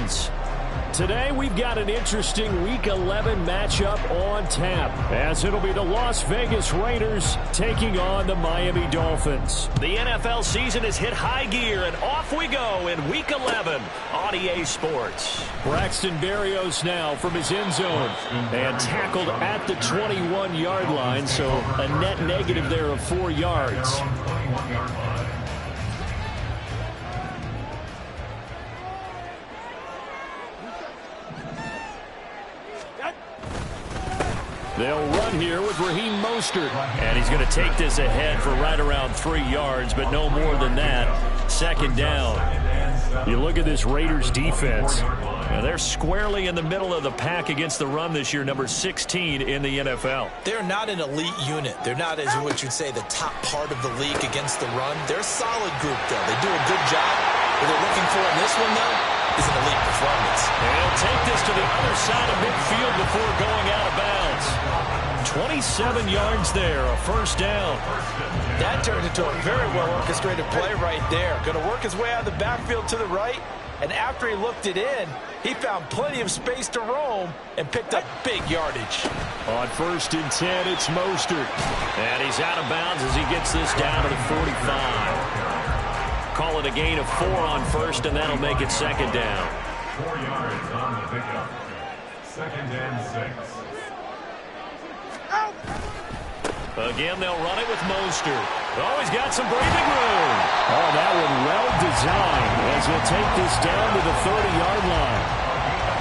Dolphins. Today we've got an interesting Week 11 matchup on tap, as it'll be the Las Vegas Raiders taking on the Miami Dolphins. The NFL season has hit high gear, and off we go in Week 11 on EA Sports. Braxton Berrios now from his end zone, and tackled at the 21-yard line, so a net negative there of 4 yards. They'll run here with Raheem Mostert. And he's going to take this ahead for right around 3 yards, but no more than that. Second down. You look at this Raiders defense. Now they're squarely in the middle of the pack against the run this year, number 16 in the NFL. They're not an elite unit. They're not, as what you'd say, the top part of the league against the run. They're a solid group, though. They do a good job. What they're looking for in this one, though, is an elite performance. And he'll take this to the other side of midfield before going out of bounds. 27 yards there, a first down. That turned into a very well-orchestrated play right there. Going to work his way out of the backfield to the right, and after he looked it in, he found plenty of space to roam and picked up big yardage. On 1st and 10, it's Mostert. And he's out of bounds as he gets this down to the 45. Call it a gain of 4 on 1st, and that'll make it second down. 4 yards on the pickup. 2nd and 6. Again, they'll run it with Mostert. Oh, he's got some breathing room. Oh, that one well designed as he'll take this down to the 30-yard line.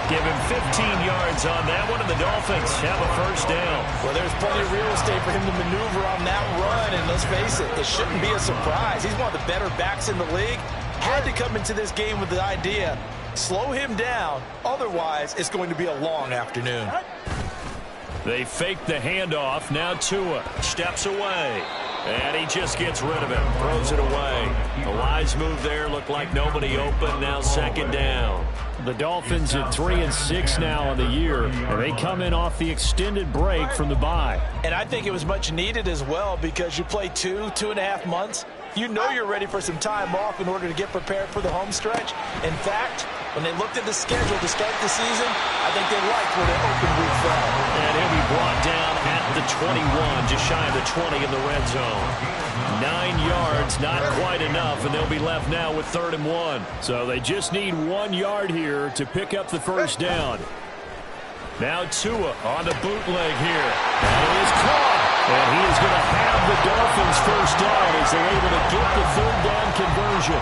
Give him 15 yards on that one, and the Dolphins have a first down. Well, there's plenty of real estate for him to maneuver on that run, and let's face it, it shouldn't be a surprise. He's one of the better backs in the league. Had to come into this game with the idea, slow him down, otherwise it's going to be a long afternoon. They fake the handoff. Now Tua steps away. And he just gets rid of it. Throws it away. A wise move there. Looked like nobody open. Now second down. The Dolphins at 3-6 now on the year. And they come in off the extended break from the bye. And I think it was much needed as well because you play 2.5 months. You know you're ready for some time off in order to get prepared for the home stretch. In fact, when they looked at the schedule to start the season, I think they liked where their open week fell. And he'll be brought down at the 21, just shy of the 20 in the red zone. 9 yards, not quite enough, and they'll be left now with 3rd and 1. So they just need 1 yard here to pick up the first down. Now Tua on the bootleg here. And it is caught. And he is going to have the Dolphins first down as they're able to get the 3rd down conversion.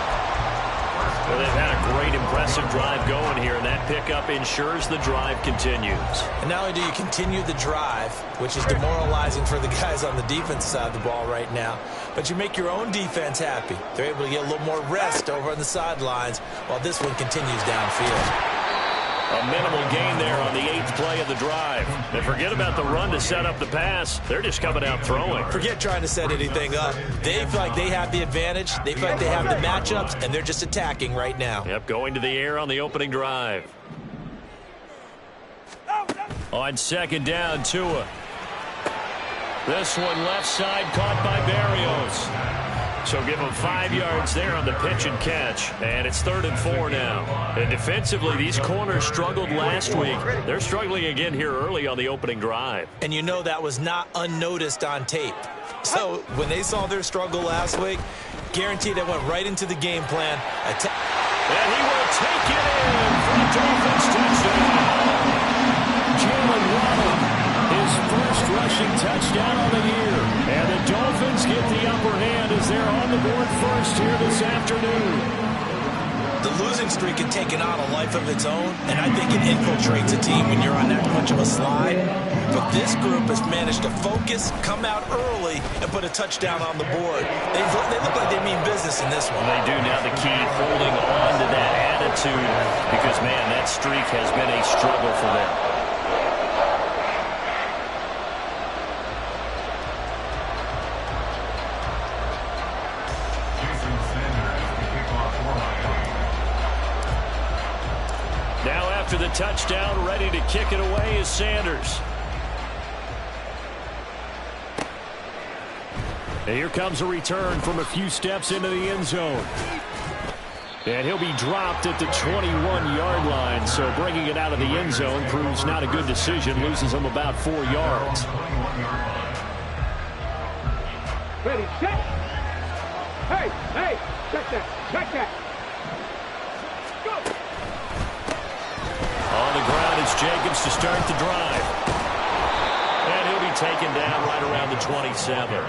Well, they've had a great, impressive drive going here, and that pickup ensures the drive continues. And not only do you continue the drive, which is demoralizing for the guys on the defense side of the ball right now, but you make your own defense happy. They're able to get a little more rest over on the sidelines while this one continues downfield. A minimal gain there on the 8th play of the drive. And forget about the run to set up the pass. They're just coming out throwing. Forget trying to set anything up. They feel like they have the advantage. They feel like they have the matchups, and they're just attacking right now. Yep, going to the air on the opening drive. On second down, Tua. This one left side caught by Berrios. So give them 5 yards there on the pitch and catch. And it's 3rd and 4 now. And defensively, these corners struggled last week. They're struggling again here early on the opening drive. And you know that was not unnoticed on tape. So when they saw their struggle last week, guaranteed that went right into the game plan. And he will take it in for the Dolphins touchdown. Jalen Waddle, his first rushing touchdown of the year. And the Dolphins get the upper hand as they're on the board first here this afternoon. The losing streak had taken on a life of its own, and I think it infiltrates a team when you're on that much of a slide. But this group has managed to focus, come out early, and put a touchdown on the board. They look like they mean business in this one. They do. Now the key, holding on to that attitude, because, man, that streak has been a struggle for them. After the touchdown, ready to kick it away is Sanders. And here comes a return from a few steps into the end zone. And he'll be dropped at the 21-yard line. So bringing it out of the end zone proves not a good decision. Loses him about 4 yards. Ready, set. Hey, check that. Go. On the ground is Jacobs to start the drive. And he'll be taken down right around the 27.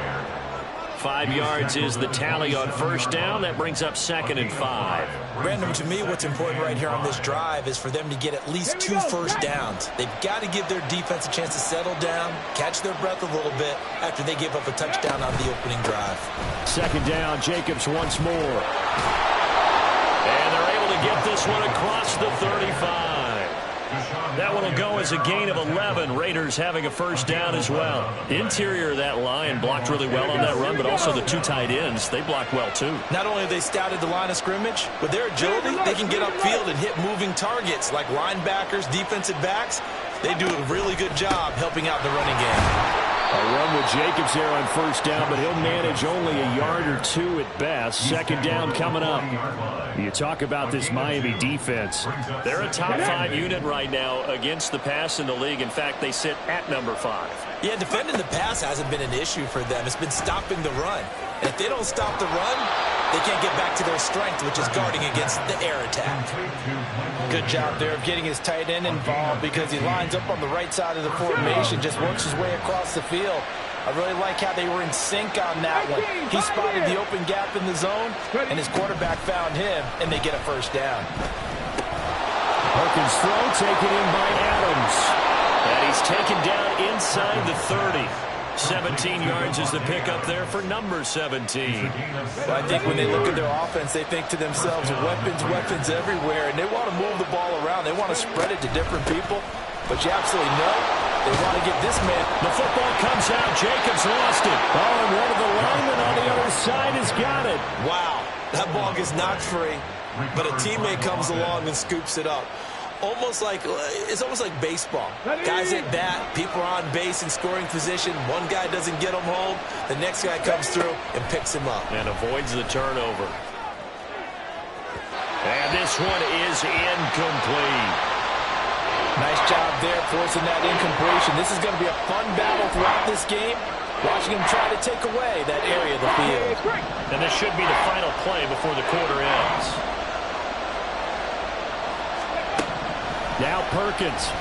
5 yards is the tally on first down. That brings up 2nd and 5. Brandon, to me, what's important right here on this drive is for them to get at least 2 first downs. They've got to give their defense a chance to settle down, catch their breath a little bit after they give up a touchdown on the opening drive. 2nd down, Jacobs once more. And they're able to get this one across the 35. That one will go as a gain of 11. Raiders having a first down as well. Interior of that line blocked really well on that run, but also the 2 tight ends, they blocked well too. Not only have they scouted the line of scrimmage, with their agility, they can get upfield and hit moving targets like linebackers, defensive backs. They do a really good job helping out the running game. A run with Jacobs there on first down, but he'll manage only a yard or 2 at best. 2nd down coming up. You talk about this Miami defense. They're a top 5 unit right now against the pass in the league. In fact, they sit at number 5. Yeah, defending the pass hasn't been an issue for them. It's been stopping the run. And if they don't stop the run, they can't get back to their strength, which is guarding against the air attack. Good job there of getting his tight end involved because he lines up on the right side of the formation, just works his way across the field. I really like how they were in sync on that one. He spotted the open gap in the zone, and his quarterback found him, and they get a first down. Perkins throw taken in by Adams. And he's taken down inside the 30. 17 yards is the pickup there for number 17. Well, I think when they look at their offense, they think to themselves, weapons everywhere, and they want to move the ball around. They want to spread it to different people, but you absolutely know they want to get this man. The football comes out. Jacobs lost it. Oh, and one of the linemen on the other side has got it. Wow, that ball gets knocked free, but a teammate comes along and scoops it up. It's almost like baseball. Guys at bat, people are on base in scoring position. One guy doesn't get him home. The next guy comes through and picks him up. And avoids the turnover. And this one is incomplete. Nice job there forcing that incompletion. This is going to be a fun battle throughout this game. Watching him try to take away that area of the field. And this should be the final play before the quarter ends. Now Perkins.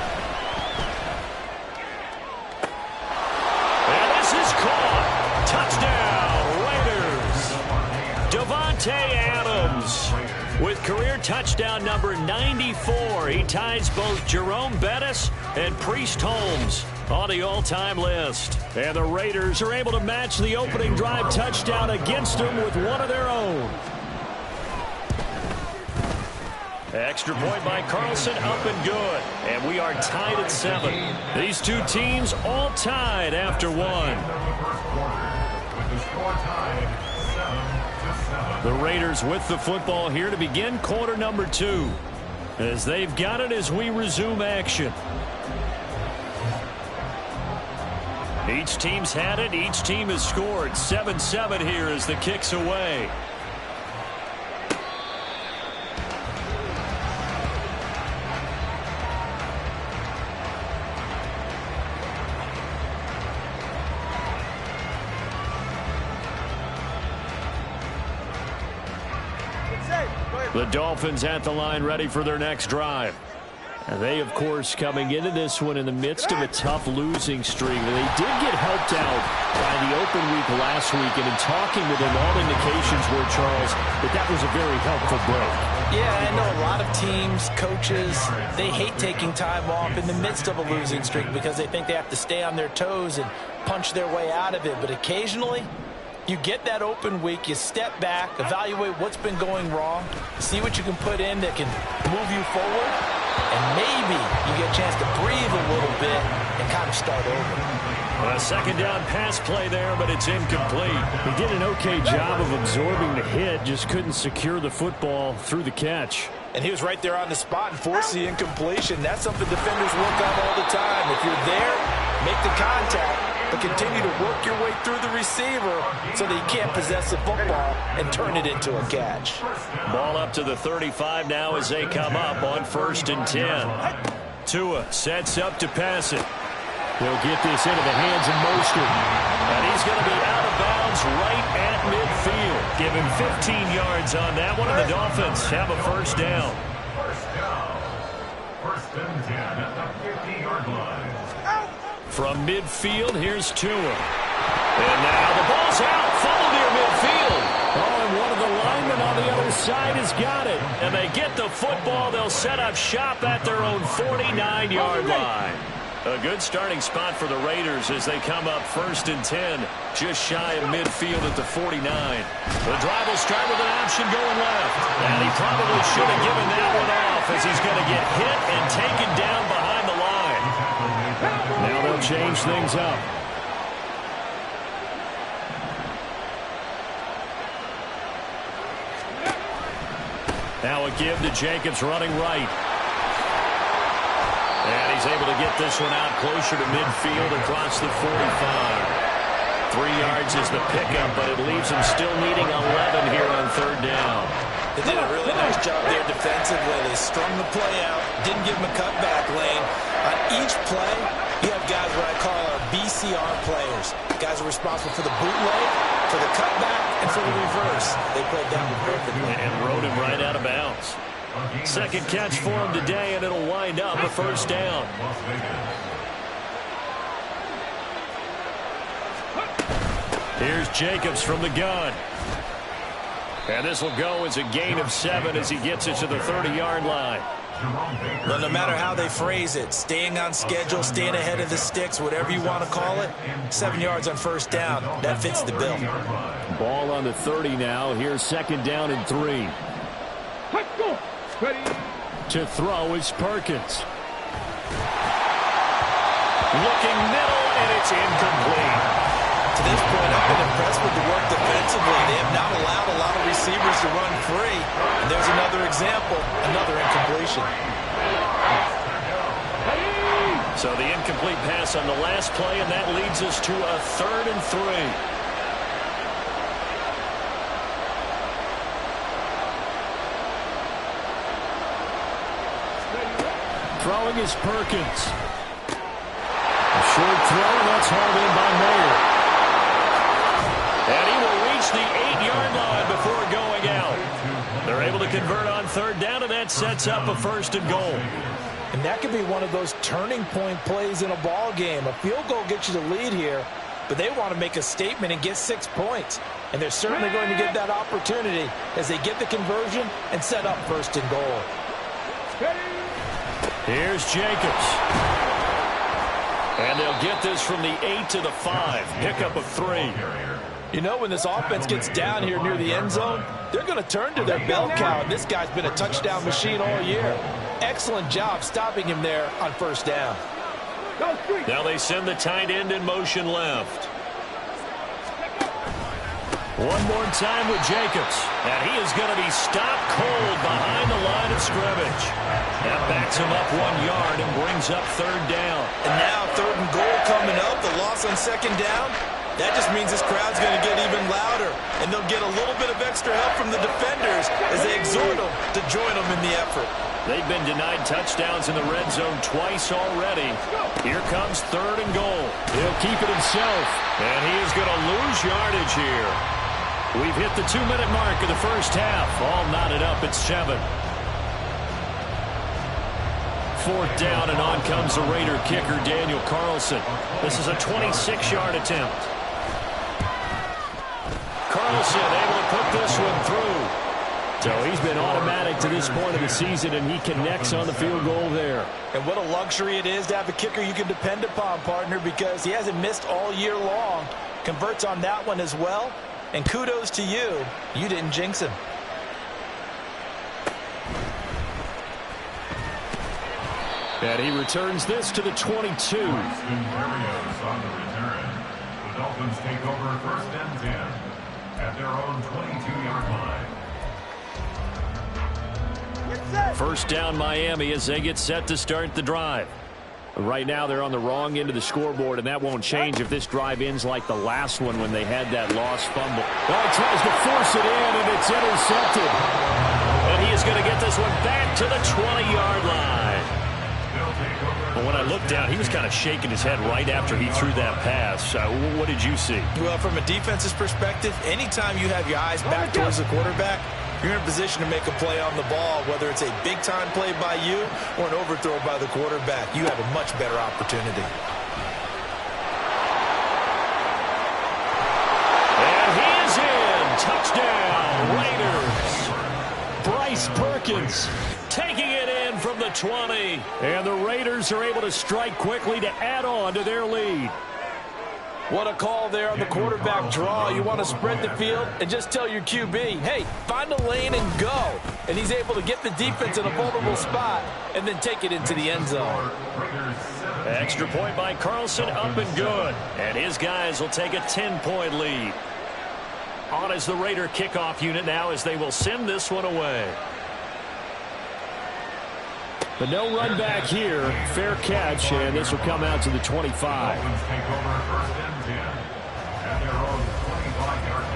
And this is caught. Touchdown, Raiders. Davante Adams with career touchdown number 94. He ties both Jerome Bettis and Priest Holmes on the all-time list. And the Raiders are able to match the opening drive touchdown against them with one of their own. Extra point by Carlson, up and good. And we are tied at 7. These two teams all tied after 1. The Raiders with the football here to begin quarter number 2. As they've got it as we resume action. Each team's had it. Each team has scored. 7-7 here as the kick's away. The Dolphins at the line ready for their next drive. And they, of course, coming into this one in the midst of a tough losing streak. They did get helped out by the open week last week. And in talking with them, all indications were, Charles, that was a very helpful break. Yeah, I know a lot of teams, coaches, they hate taking time off in the midst of a losing streak because they think they have to stay on their toes and punch their way out of it. But occasionally, you get that open week, you step back, evaluate what's been going wrong, see what you can put in that can move you forward, and maybe you get a chance to breathe a little bit and kind of start over. A second down pass play there, but it's incomplete. He did an okay job of absorbing the hit, just couldn't secure the football through the catch. And he was right there on the spot and forced the incompletion. That's something defenders work on all the time. If you're there, make the contact, but continue to work your way through the receiver so that you can't possess the football and turn it into a catch. Ball up to the 35 now as they come up on 1st and 10. Tua sets up to pass it. He'll get this into the hands of Mostert. And he's going to be out of bounds right at midfield. Give him 15 yards on that one, and the Dolphins have a first down. First down. 1st and 10 at the 50-yard line. From midfield, here's Tua. And now the ball's out. Funneled near midfield. Oh, and one of the linemen on the other side has got it. And they get the football. They'll set up shop at their own 49-yard line. A good starting spot for the Raiders as they come up 1st and 10, just shy of midfield at the 49. The drive will start with an option going left. And he probably should have given that one off as he's going to get hit and taken down behind the line. Now they'll change things up. Now a give to Jacobs running right. And he's able to get this one out closer to midfield across the 45. 3 yards is the pickup, but it leaves him still needing 11 here on 3rd down. They did a really nice job there defensively. They strung the play out, didn't give him a cutback lane. On each play, you have guys what I call our BCR players. Guys are responsible for the bootleg, for the cutback, and for the reverse. They played that one perfectly. And rode him right out of bounds. Second catch for him today, and it'll wind up a first down. Here's Jacobs from the gun. And this will go as a gain of 7 as he gets it to the 30-yard line. Well, no matter how they phrase it, staying on schedule, staying ahead of the sticks, whatever you want to call it, 7 yards on 1st down, that fits the bill. Ball on the 30 now. Here's 2nd down and 3. Ready. To throw is Perkins. Looking middle, and it's incomplete. To this point, I've been impressed with the work defensively. They have not allowed a lot of receivers to run free. And there's another example, another incompletion. So the incomplete pass on the last play, and that leads us to a 3rd and 3. Throwing is Perkins. A short throw, that's hauled in by Mayer. And he will reach the 8-yard line before going out. They're able to convert on 3rd down, and that sets up a 1st and goal. And that could be one of those turning point plays in a ball game. A field goal gets you the lead here, but they want to make a statement and get 6 points. And they're certainly going to get that opportunity as they get the conversion and set up 1st and goal. Here's Jacobs. And they'll get this from the 8 to the 5. Pickup of 3. You know, when this offense gets down here near the end zone, they're going to turn to their bell cow. And this guy's been a touchdown machine all year. Excellent job stopping him there on 1st down. Now they send the tight end in motion left. One more time with Jacobs. And he is going to be stopped cold behind the line of scrimmage. That backs him up 1 yard and brings up 3rd down. And now 3rd and goal coming up. The loss on 2nd down. That just means this crowd's going to get even louder. And they'll get a little bit of extra help from the defenders as they exhort them to join them in the effort. They've been denied touchdowns in the red zone twice already. Here comes 3rd and goal. He'll keep it himself. And he is going to lose yardage here. We've hit the 2-minute mark of the first half. All knotted up at 7. 4th down, and on comes the Raider kicker, Daniel Carlson. This is a 26-yard attempt. Carlson able to put this one through. So he's been automatic to this point of the season, and he connects on the field goal there. And what a luxury it is to have a kicker you can depend upon, partner, because he hasn't missed all year long. Converts on that one as well. And kudos to you. You didn't jinx him. And he returns this to the 22. Berrios on the return. The Dolphins take over 1st and 10 at their own 22-yard line. 1st down Miami as they get set to start the drive. Right now they're on the wrong end of the scoreboard, and that won't change if this drive ends like the last one when they had that lost fumble. Oh, he tries to force it in, and it's intercepted. And he is going to get this one back to the 20-yard line. But when I looked down, he was kind of shaking his head right after he threw that pass. What did you see? Well, from a defense's perspective, anytime you have your eyes back towards the quarterback, you're in a position to make a play on the ball, whether it's a big-time play by you or an overthrow by the quarterback. You have a much better opportunity. And he is in. Touchdown, Raiders. Bryce Perkins taking it in from the 20. And the Raiders are able to strike quickly to add on to their lead. What a call there on the quarterback draw. You want to spread the field and just tell your QB, hey, find a lane and go. And he's able to get the defense in a vulnerable spot and then take it into the end zone. Extra point by Carlson, up and good. And his guys will take a 10-point lead. On is the Raider kickoff unit now as they will send this one away. But no run back here. Fair catch, and this will come out to the 25. Dolphins take over first and 10 at their own 25-yard line.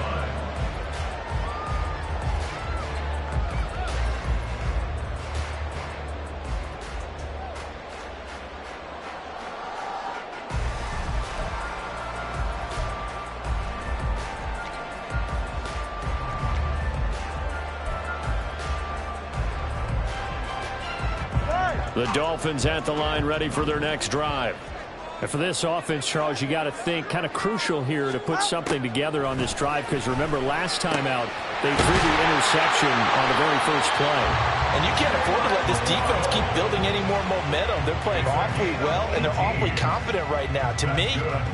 The Dolphins at the line ready for their next drive. And for this offense, Charles, you got to think kind of crucial here to put something together on this drive, because remember last time out they threw the interception on the very first play. And you can't afford to let this defense keep building any more momentum. They're playing awfully well, and they're awfully confident right now. To me,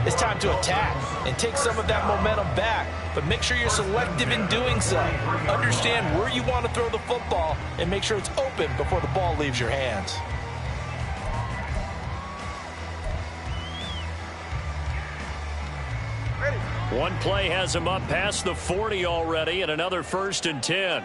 it's time to attack and take some of that momentum back. But make sure you're selective in doing so. Understand where you want to throw the football and make sure it's open before the ball leaves your hands. One play has him up past the 40 already, and another 1st and 10.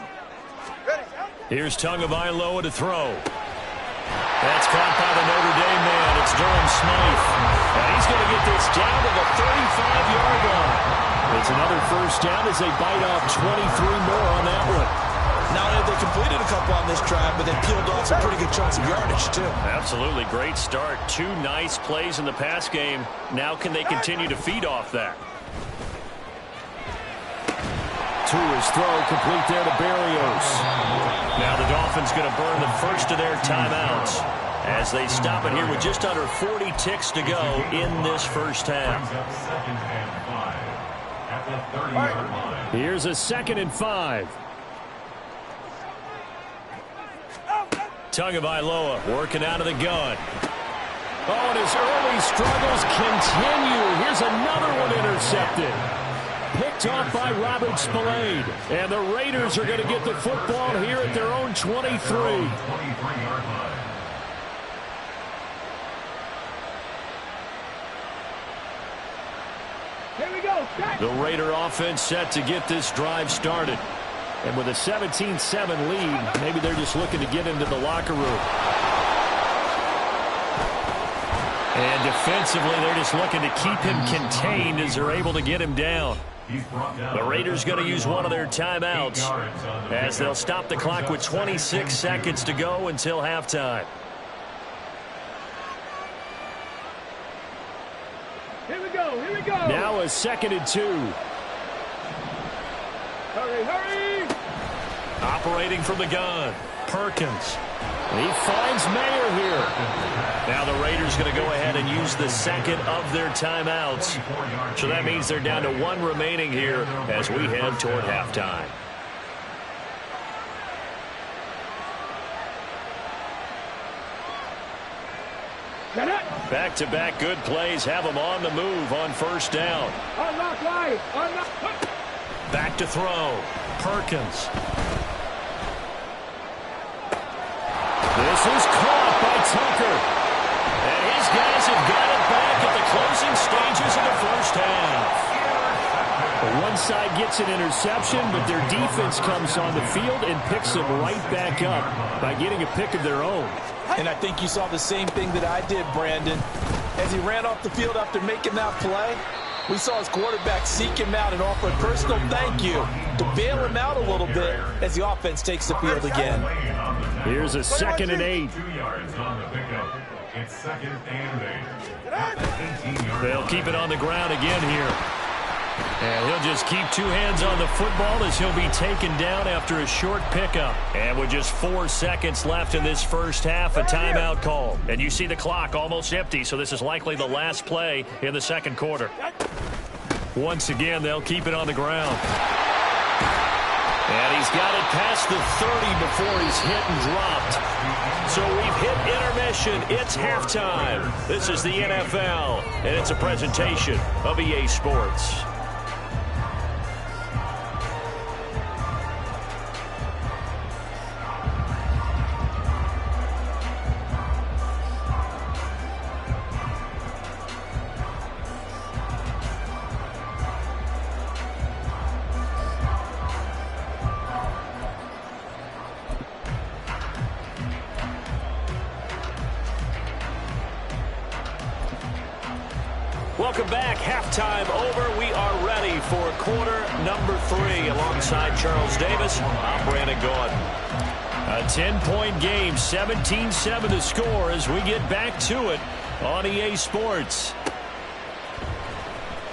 Here's Tagovailoa to throw. That's caught by the Notre Dame man. It's Durham Smythe. And he's going to get this down to the 35-yard line. It's another first down as they bite off 23 more on that one. Not only have they completed a couple on this drive, but they peeled off some pretty good chunks of yardage, too. Absolutely great start. 2 nice plays in the pass game. Now can they continue to feed off that? Tua's throw complete there to Berrios. Now the Dolphins going to burn the first of their timeouts as they stop it here with just under 40 ticks to go in this first half. Second and 5 at the 30-yard line. Here's a 2nd and 5. Tagovailoa working out of the gun. Oh, and his early struggles continue. Here's another one intercepted. Picked off by Robert Spillane. And the Raiders are going to get the football here at their own 23. 23-yard line. Here we go. Set. The Raider offense set to get this drive started. And with a 17-7 lead, maybe they're just looking to get into the locker room. And defensively, they're just looking to keep him contained as they're able to get him down. The Raiders going to use one of their timeouts as they'll stop the clock with 26 seconds to go until halftime. Here we go. Here we go. Now a 2nd and 2. Hurry, hurry. Operating from the gun, Perkins. He finds Mayer here. Now the Raiders going to go ahead and use the 2nd of their timeouts. So that means they're down to 1 remaining here as we head toward halftime. Back-to-back good plays have them on the move on first down. Unlock wide. Unlock. Back to throw. Perkins. This is caught by Tucker. And his guys have got it back at the closing stages of the first half. One side gets an interception, but their defense comes on the field and picks them right back up by getting a pick of their own. And I think you saw the same thing that I did, Brandon. As he ran off the field after making that play, we saw his quarterback seek him out and offer a personal thank you to bail him out a little bit as the offense takes the field again. Here's a 2nd and 8. 2 yards on the pickup. It's 2nd and 8. They'll keep it on the ground again here. And he'll just keep 2 hands on the football as he'll be taken down after a short pickup. And with just 4 seconds left in this first half, a timeout call. And you see the clock almost empty, so this is likely the last play in the second quarter. Once again, they'll keep it on the ground. And he's got it past the 30 before he's hit and dropped. So we've hit intermission. It's halftime. This is the NFL, and it's a presentation of EA Sports. Welcome back. Halftime over. We are ready for quarter number 3. Alongside Charles Davis, I'm Brandon Gaudin. A 10-point game, 17-7 the score as we get back to it on EA Sports.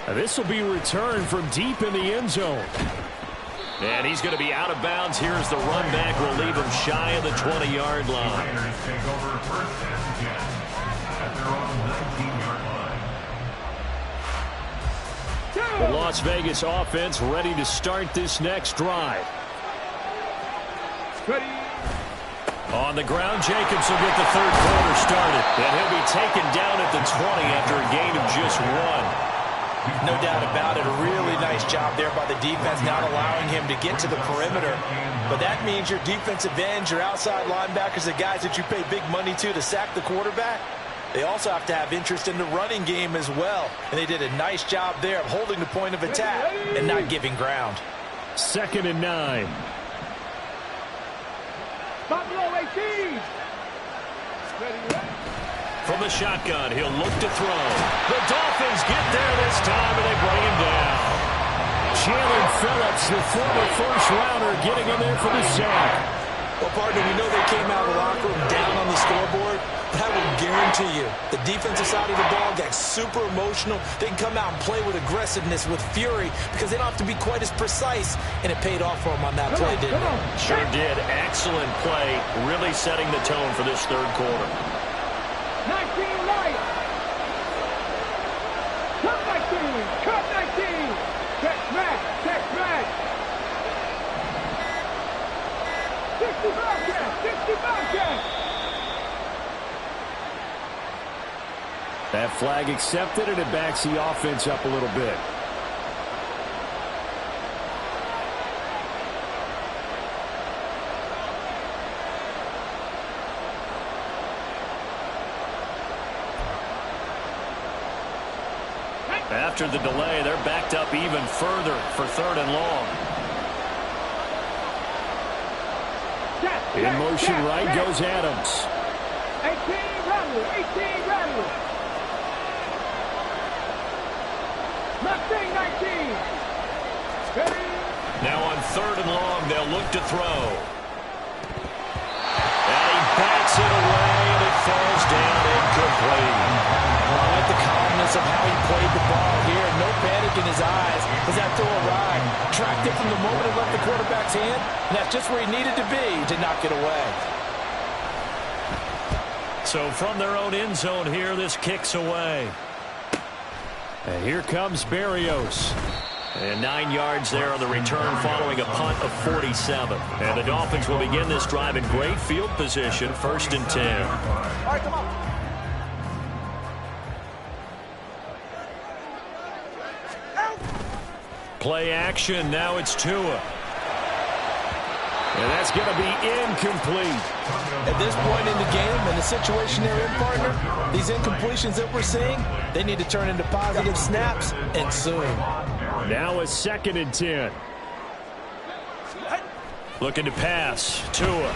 This will be returned from deep in the end zone. And he's going to be out of bounds. Here's the run back. We'll leave him shy of the 20-yard line. Raiders take over 1st and 10 at their own 19-yard line. The Las Vegas offense ready to start this next drive. Ready. On the ground, Jacobs will get the third quarter started. And he'll be taken down at the 20 after a gain of just 1. No doubt about it. A really nice job there by the defense, not allowing him to get to the perimeter. But that means your defensive ends, your outside linebackers, the guys that you pay big money to sack the quarterback, they also have to have interest in the running game as well. And they did a nice job there of holding the point of attack and not giving ground. 2nd and 9. Buffalo 18. Ready. From the shotgun, he'll look to throw. The Dolphins get there this time, and they bring him down. Chandler Phillips, the former first-rounder, getting in there for the sack. Well, partner, we know they came out of the locker room down on the scoreboard, but I will guarantee you the defensive side of the ball got super emotional. They can come out and play with aggressiveness, with fury, because they don't have to be quite as precise, and it paid off for them on that play, didn't it? Sure did. Excellent play, really setting the tone for this third quarter. 19 right. Cut 19. Cut 19. Check back. Check back. 65 catch. 65 catch. That flag accepted, and it backs the offense up a little bit. After the delay, they're backed up even further for 3rd and long. In motion right goes Adams. 18 rattle. 18 rattle. Mustang 19. Ready. Now on 3rd and long, they'll look to throw. And he backs it away, and it falls down incomplete. I like the calmness of how he played the ball here. No panic in his eyes as that throw arrived. Tracked it from the moment it left the quarterback's hand, and that's just where he needed to be to knock it away. So from their own end zone here, this kicks away. And here comes Berrios. And 9 yards there on the return following a punt of 47. And the Dolphins will begin this drive in great field position, 1st and 10. All right, come on. Play action. Now it's Tua. And that's going to be incomplete. At this point in the game and the situation they're in, partner, these incompletions that we're seeing, they need to turn into positive snaps, and soon. Now a 2nd and 10. Looking to pass. Tua.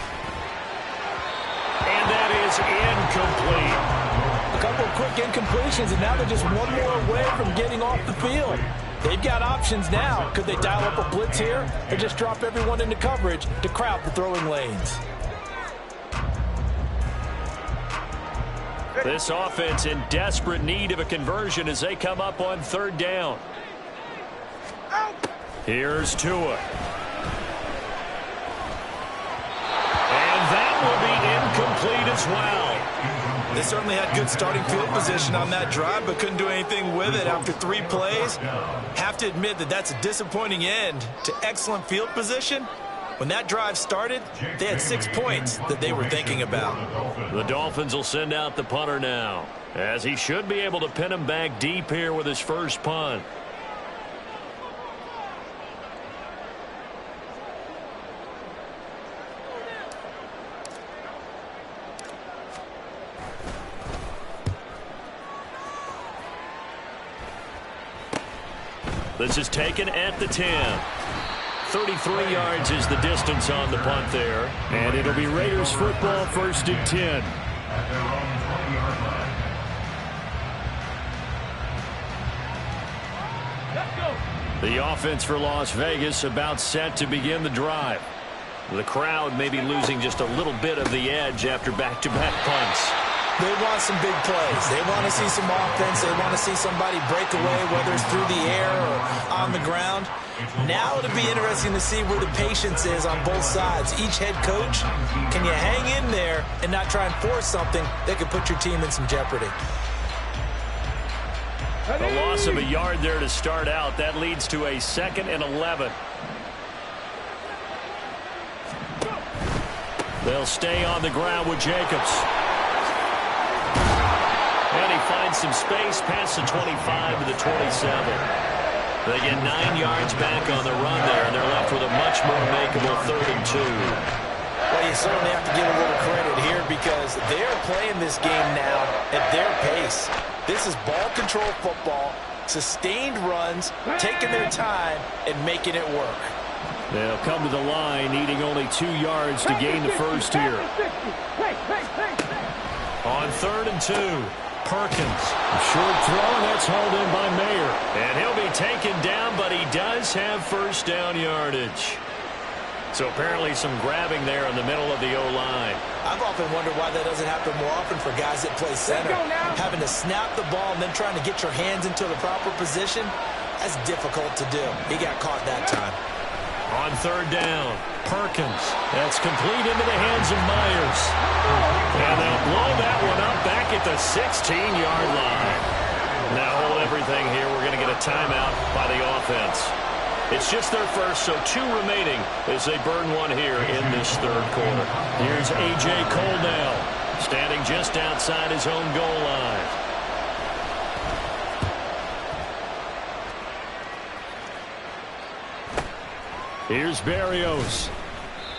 And that is is incomplete. A couple of quick incompletions, and now they're just one more away from getting off the field. They've got options now. Could they dial up a blitz here or just drop everyone into coverage to crowd the throwing lanes? This offense in desperate need of a conversion as they come up on 3rd down. Here's Tua. And that will be incomplete as well. They certainly had good starting field position on that drive, but couldn't do anything with it after 3 plays. Have to admit that that's a disappointing end to excellent field position. When that drive started, they had 6 points that they were thinking about. The Dolphins will send out the punter now, as he should be able to pin him back deep here with his first punt. This is taken at the 10. 33 yards is the distance on the punt there. And it'll be Raiders football, 1st and 10. At their own 20-yard line. The offense for Las Vegas about set to begin the drive. The crowd may be losing just a little bit of the edge after back-to-back punts. They want some big plays. They want to see some offense. They want to see somebody break away, whether it's through the air or on the ground. Now it'll be interesting to see where the patience is on both sides. Each head coach, can you hang in there and not try and force something that could put your team in some jeopardy? A loss of a yard there to start out. That leads to a 2nd and 11. They'll stay on the ground with Jacobs. And he finds some space past the 25 to the 27. They get 9 yards back on the run there, and they're left with a much more makeable 3rd and 2. Well, you certainly have to give a little credit here because they're playing this game now at their pace. This is ball control football, sustained runs, taking their time, and making it work. They'll come to the line, needing only 2 yards to gain the first here. On 3rd and 2, Perkins. A short throw, and that's hauled in by Mayer. And he'll be taken down, but he does have 1st down yardage. So apparently some grabbing there in the middle of the O-line. I've often wondered why that doesn't happen more often for guys that play center. Having to snap the ball and then trying to get your hands into the proper position, that's difficult to do. He got caught that time. On 3rd down, Perkins. That's complete into the hands of Myers. And they'll blow that one up back at the 16-yard line. Now hold everything here. We're going to get a timeout by the offense. It's just their first, so 2 remaining as they burn one here in this 3rd quarter. Here's A.J. Cole now, standing just outside his own goal line. Here's Berrios.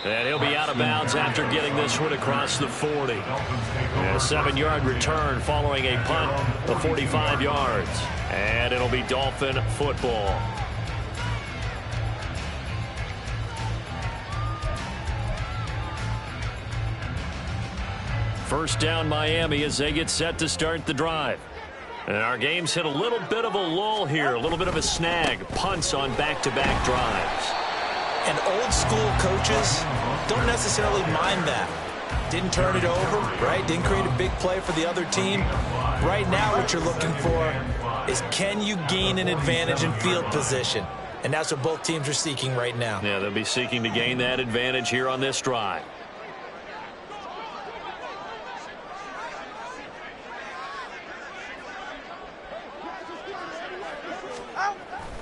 And he'll be out of bounds after getting this one across the 40. A 7-yard return following a punt of 45 yards. And it'll be Dolphin football. First down Miami as they get set to start the drive. And our game's hit a little bit of a lull here, a little bit of a snag. Punts on back-to-back drives. And old-school coaches don't necessarily mind that. Didn't turn it over, right? Didn't create a big play for the other team. Right now what you're looking for is can you gain an advantage in field position? And that's what both teams are seeking right now. Yeah, they'll be seeking to gain that advantage here on this drive.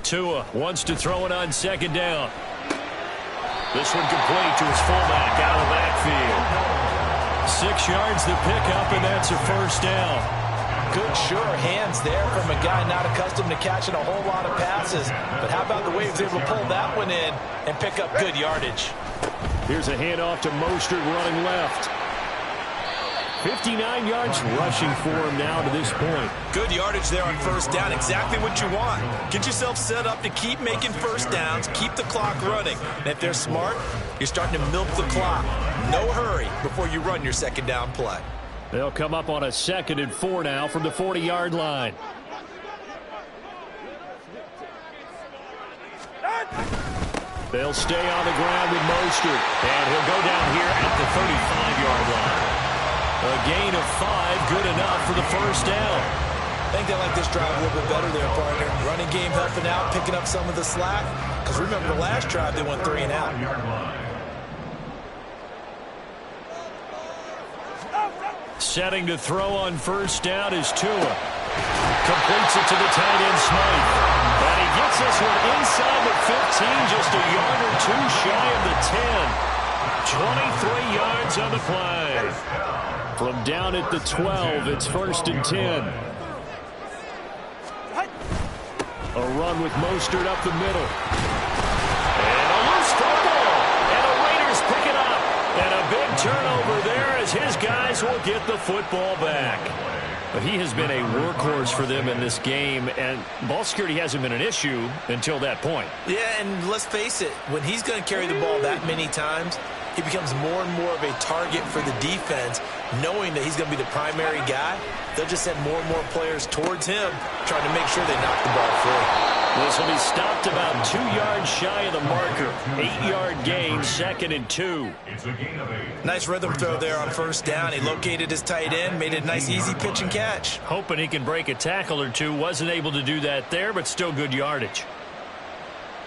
Tua wants to throw it on 2nd down. This one complete to his fullback out of the backfield. 6 yards to pick up, and that's a 1st down. Good, sure hands there from a guy not accustomed to catching a whole lot of passes. But how about the way he was able to pull that one in and pick up good yardage? Here's a handoff to Mostert running left. 59 yards rushing for him now to this point. Good yardage there on 1st down. Exactly what you want. Get yourself set up to keep making 1st downs, keep the clock running. And if they're smart, you're starting to milk the clock. No hurry before you run your 2nd down play. They'll come up on a 2nd and 4 now from the 40-yard line. They'll stay on the ground with Mostert. And he'll go down here at the 35-yard line. A gain of 5, good enough for the first down. I think they like this drive a little bit better there, partner. Running game helping out, picking up some of the slack. Because remember, the last drive they went 3 and out. Setting to throw on first down is Tua. Completes it to the tight end, Smythe. And he gets this one inside the 15, just a yard or 2 shy of the 10. 23 yards on the play. From down at the 12, it's 1st and 10. A run with Mostert up the middle. And a loose football. And the Raiders pick it up. And a big turnover there as his guys will get the football back. But he has been a workhorse for them in this game, and ball security hasn't been an issue until that point. Yeah, and let's face it, when he's going to carry the ball that many times, he becomes more and more of a target for the defense, knowing that he's going to be the primary guy. They'll just send more and more players towards him, trying to make sure they knock the ball free. This will be stopped about 2 yards shy of the marker. 8-yard gain, 2nd and 2. Nice rhythm throw there on first down. He located his tight end, made it a nice easy pitch and catch. Hoping he can break a tackle or two. Wasn't able to do that there, but still good yardage.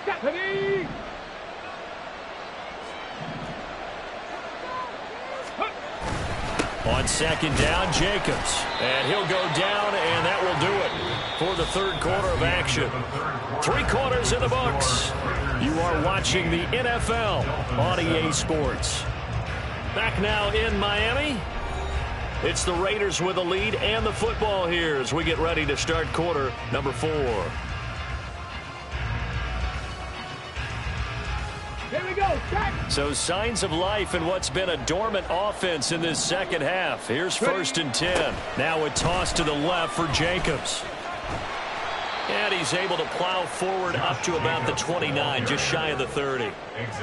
Stephanie! On 2nd down, Jacobs. And he'll go down, and that will do it for the 3rd quarter of action. 3 quarters in the books. You are watching the NFL on EA Sports. Back now in Miami. It's the Raiders with the lead and the football here as we get ready to start quarter number 4. Here we go, check. So signs of life in what's been a dormant offense in this second half. Here's 1st and 10. Now a toss to the left for Jacobs. And he's able to plow forward up to about the 29, just shy of the 30.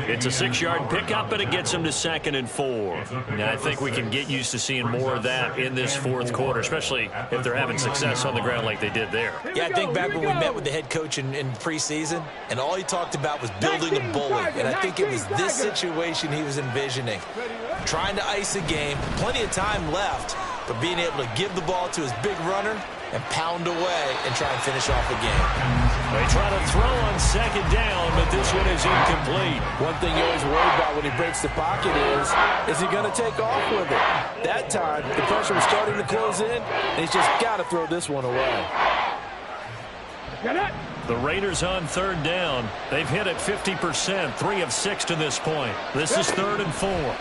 It's a 6-yard pickup, and it gets him to 2nd and 4. Now, I think we can get used to seeing more of that in this 4th quarter, especially if they're having success on the ground like they did there. Yeah, I think back when we met with the head coach in preseason, and all he talked about was building a bully. And I think it was this situation he was envisioning. Trying to ice a game, plenty of time left, but being able to give the ball to his big runner and pound away and try and finish off a game. They try to throw on 2nd down, but this one is incomplete. One thing you always worry about when he breaks the pocket is he going to take off with it? That time, the pressure was starting to close in, and he's just got to throw this one away. Get it. The Raiders on 3rd down. They've hit it 50%, 3 of 6 to this point. This is 3rd and 4.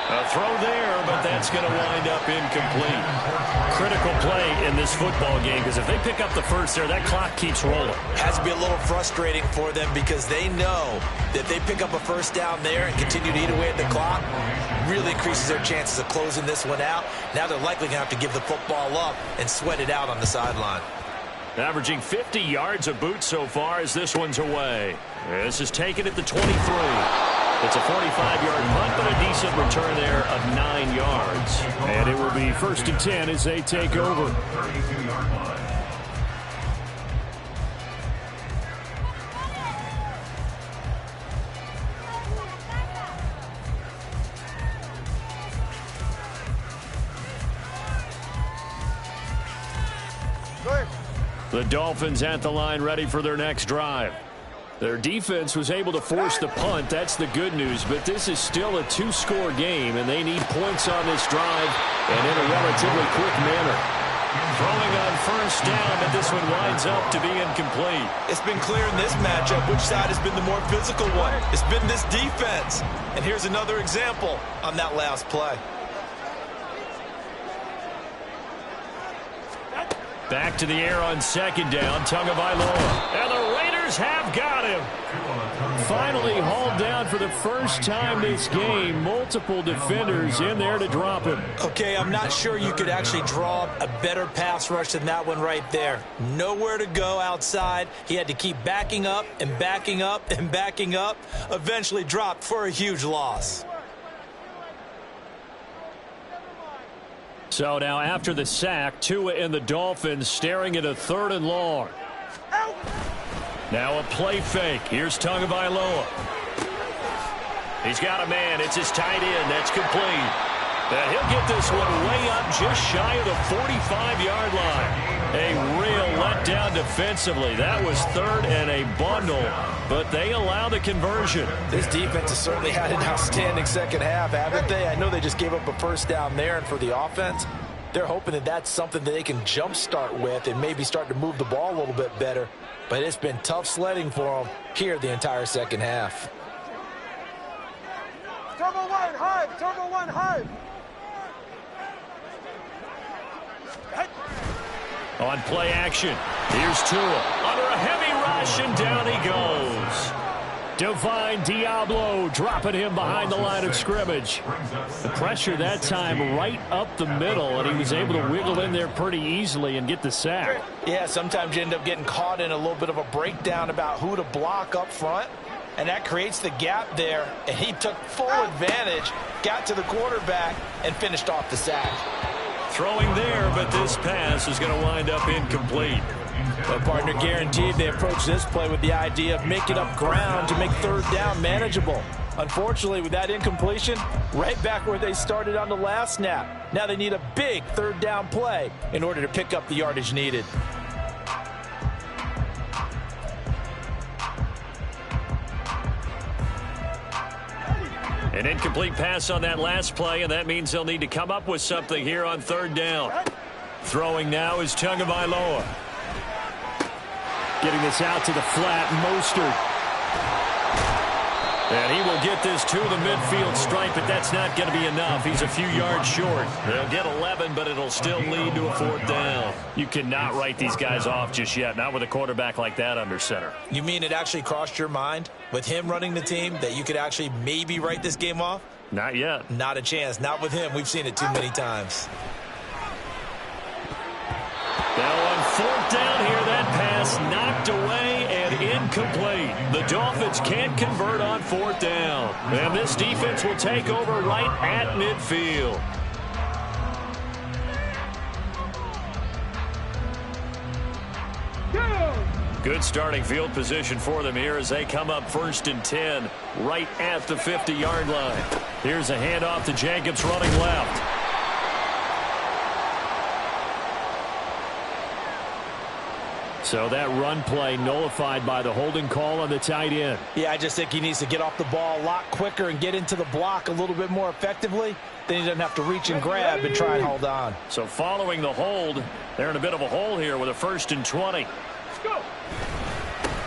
A throw there, but that's going to wind up incomplete. Critical play in this football game, because if they pick up the first there, that clock keeps rolling. Has to be a little frustrating for them because they know that if they pick up a first down there and continue to eat away at the clock, really increases their chances of closing this one out. Now they're likely going to have to give the football up and sweat it out on the sideline. Averaging 50 yards a boot so far as this one's away. This is taken at the 23. It's a 45-yard punt, but a decent return there of 9 yards. And it will be 1st and 10 as they take over. The Dolphins at the line ready for their next drive. Their defense was able to force the punt. That's the good news. But this is still a 2-score game, and they need points on this drive and in a relatively quick manner. Throwing on first down, but this one winds up to be incomplete. It's been clear in this matchup which side has been the more physical one. It's been this defense. And here's another example on that last play. Back to the air on 2nd down, Tagovailoa. And the Raiders have got him. finally hauled down for the first time this game. Multiple defenders in there to drop him. Okay, I'm not sure you could actually draw a better pass rush than that one right there. Nowhere to go outside. He had to keep backing up and backing up and backing up. Eventually dropped for a huge loss. So now after the sack, Tua and the Dolphins staring at a 3rd and long. Now a play fake. Here's Tagovailoa. He's got a man. It's his tight end. That's complete. And he'll get this one way up just shy of the 45-yard line. A real letdown defensively. That was 3rd and a bundle, but they allow the conversion. This defense has certainly had an outstanding second half, haven't they? I know they just gave up a first down there, and for the offense, they're hoping that that's something that they can jumpstart with and maybe start to move the ball a little bit better. But it's been tough sledding for them here the entire second half. Turbo one, hide! Turbo one, hide! On play action, here's Tua. Under a heavy rush, and down he goes. Divine Diablo dropping him behind the line of scrimmage. The pressure that time right up the middle, and he was able to wiggle in there pretty easily and get the sack. Yeah, sometimes you end up getting caught in a little bit of a breakdown about who to block up front, and that creates the gap there, and he took full advantage, got to the quarterback, and finished off the sack. Throwing there, but this pass is going to wind up incomplete. But partner, guaranteed they approach this play with the idea of making up ground to make 3rd down manageable. Unfortunately, with that incompletion, right back where they started on the last snap. Now they need a big 3rd down play in order to pick up the yardage needed. An incomplete pass on that last play, and that means they'll need to come up with something here on 3rd down. Throwing now is Tagovailoa. Getting this out to the flat, Mostert. And he will get this to the midfield stripe, but that's not going to be enough. He's a few yards short. They'll get 11, but it'll still lead to a 4th down. You cannot write these guys off just yet, not with a quarterback like that under center. You mean it actually crossed your mind with him running the team that you could actually maybe write this game off? Not yet. Not a chance. Not with him. We've seen it too many times. Now on 4th down here, that pass knocked away and incomplete. The Dolphins can't convert on 4th down. And this defense will take over right at midfield. Good starting field position for them here as they come up 1st and 10 right at the 50-yard line. Here's a handoff to Jacobs running left. So that run play nullified by the holding call on the tight end. Yeah, I just think he needs to get off the ball a lot quicker and get into the block a little bit more effectively. Then he doesn't have to reach and grab and try and hold on. So following the hold, they're in a bit of a hole here with a 1st and 20. Let's go.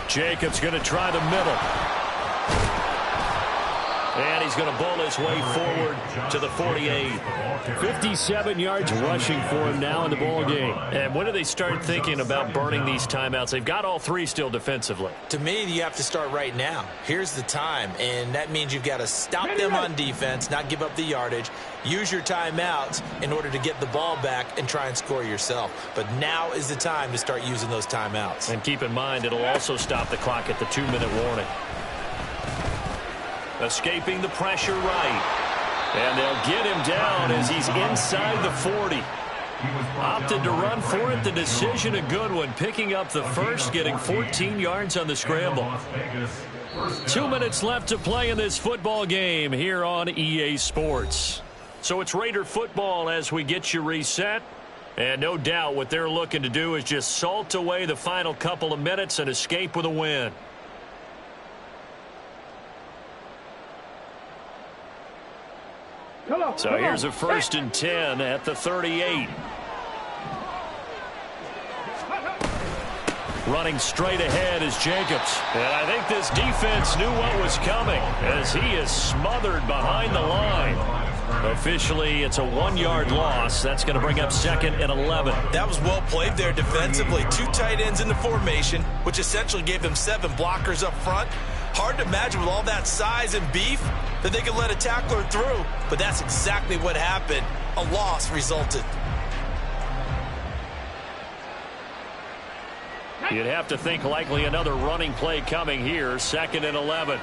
Jacobs going to try the middle. And he's going to bowl his way forward to the 48. 57 yards rushing for him now in the ball game. And when do they start thinking about burning these timeouts? They've got all 3 still defensively. To me, you have to start right now. Here's the time, and that means you've got to stop them on defense, not give up the yardage, use your timeouts in order to get the ball back and try and score yourself. But now is the time to start using those timeouts. And keep in mind, it'll also stop the clock at the 2-minute warning. Escaping the pressure right. And they'll get him down as he's inside the 40. Opted to run for it. The decision a good one. Picking up the first, getting 14 yards on the scramble. 2 minutes left to play in this football game here on EA Sports. So it's Raider football as we get you reset. And no doubt what they're looking to do is just salt away the final couple of minutes and escape with a win. So here's a 1st and 10 at the 38. Running straight ahead is Jacobs. And I think this defense knew what was coming as he is smothered behind the line. Officially, it's a 1-yard loss. That's going to bring up 2nd and 11. That was well played there defensively. 2 tight ends in the formation, which essentially gave them 7 blockers up front. Hard to imagine with all that size and beef that they could let a tackler through, but that's exactly what happened. A loss resulted. You'd have to think likely another running play coming here. 2nd and 11.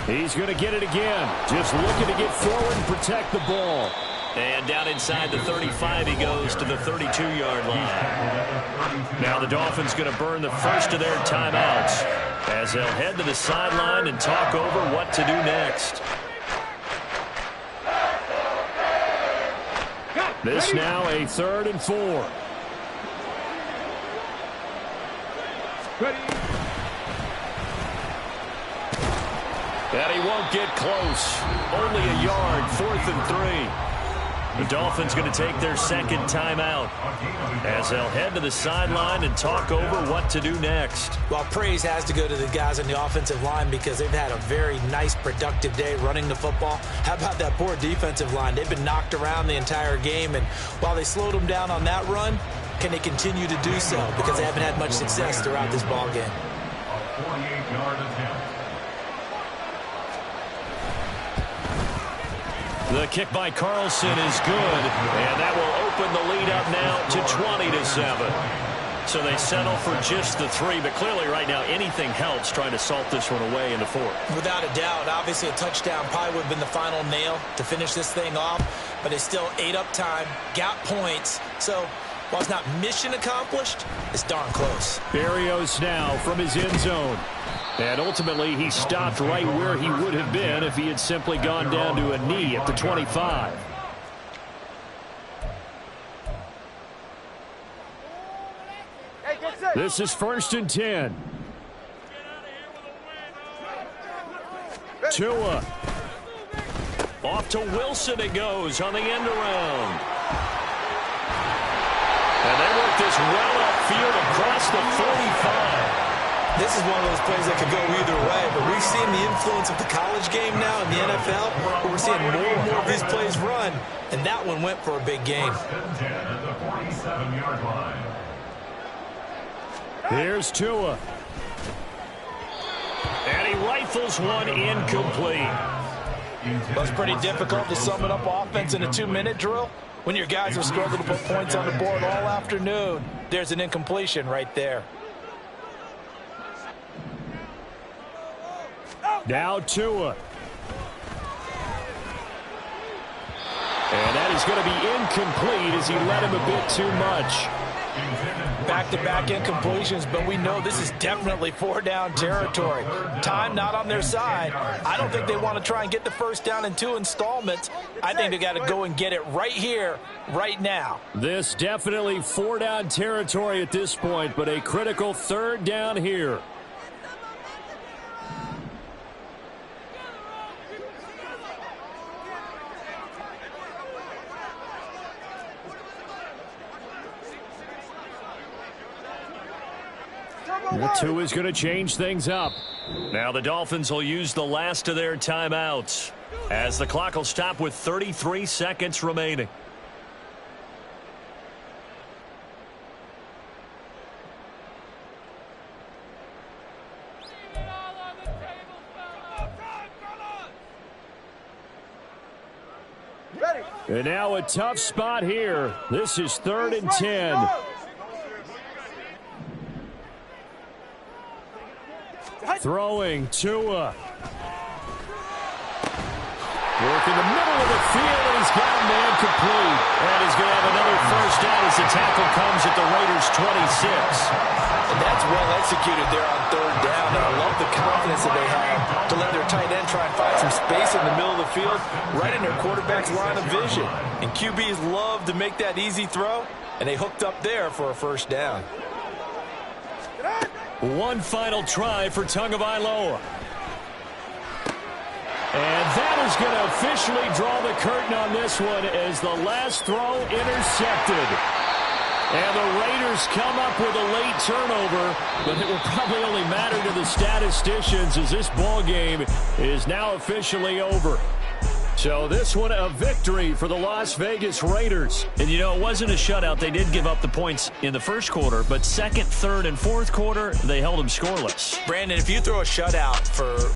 He's going to get it again. Just looking to get forward and protect the ball. And down inside the 35, he goes to the 32-yard line. Now the Dolphins going to burn the first of their timeouts as they'll head to the sideline and talk over what to do next. This now a 3rd and 4. Ready. And he won't get close. Only a yard, 4th and 3. The Dolphins going to take their 2nd timeout as they'll head to the sideline and talk over what to do next. Well, praise has to go to the guys on the offensive line because they've had a very nice, productive day running the football. How about that poor defensive line? They've been knocked around the entire game, and while they slowed them down on that run, can they continue to do so? Because they haven't had much success throughout this ball game. A 48-yard attempt. The kick by Carlson is good, and that will open the lead up now to 20-7. So they settle for just the 3, but clearly right now anything helps trying to salt this one away in the 4th. Without a doubt, obviously a touchdown probably would have been the final nail to finish this thing off, but they still ate up time, got points, so while it's not mission accomplished, it's darn close. Berrios now from his end zone. And ultimately, he stopped right where he would have been if he had simply gone down to a knee at the 25. This is 1st and 10. Tua. Off to Wilson it goes on the end around. And they work this well upfield across the 45. This is one of those plays that could go either way, but we've seen the influence of the college game now in the NFL, where we're seeing more and more of these plays run, and that one went for a big gain. 10 at the 47-yard line. Here's Tua. And he rifles one incomplete. Well, it's pretty difficult to sum it up offense in a 2-minute drill. When your guys have struggled to put points on the board all afternoon, there's an incompletion right there. Now Tua. And that is going to be incomplete as he led him a bit too much. Back-to-back incompletions, but we know this is definitely 4-down territory. Time not on their side. I don't think they want to try and get the first down in 2 installments. I think they got to go and get it right here, right now. This definitely 4-down territory at this point, but a critical 3rd down here. Tua is going to change things up. Now the Dolphins will use the last of their timeouts as the clock will stop with 33 seconds remaining. And now a tough spot here. This is 3rd and 10. Throwing Tua. Work in the middle of the field, and he's got a man complete. And he's going to have another first down as the tackle comes at the Raiders' 26. And that's well executed there on 3rd down. And I love the confidence that they have to let their tight end try and find some space in the middle of the field, right in their quarterback's line of vision. And QBs love to make that easy throw, and they hooked up there for a first down. One final try for Tagovailoa. And that is going to officially draw the curtain on this one as the last throw intercepted. And the Raiders come up with a late turnover, but it will probably only matter to the statisticians as this ball game is now officially over. So this one a victory for the Las Vegas Raiders. And, you know, it wasn't a shutout. They did give up the points in the first quarter, but second, third, and fourth quarter, they held them scoreless. Brandon, if you throw a shutout for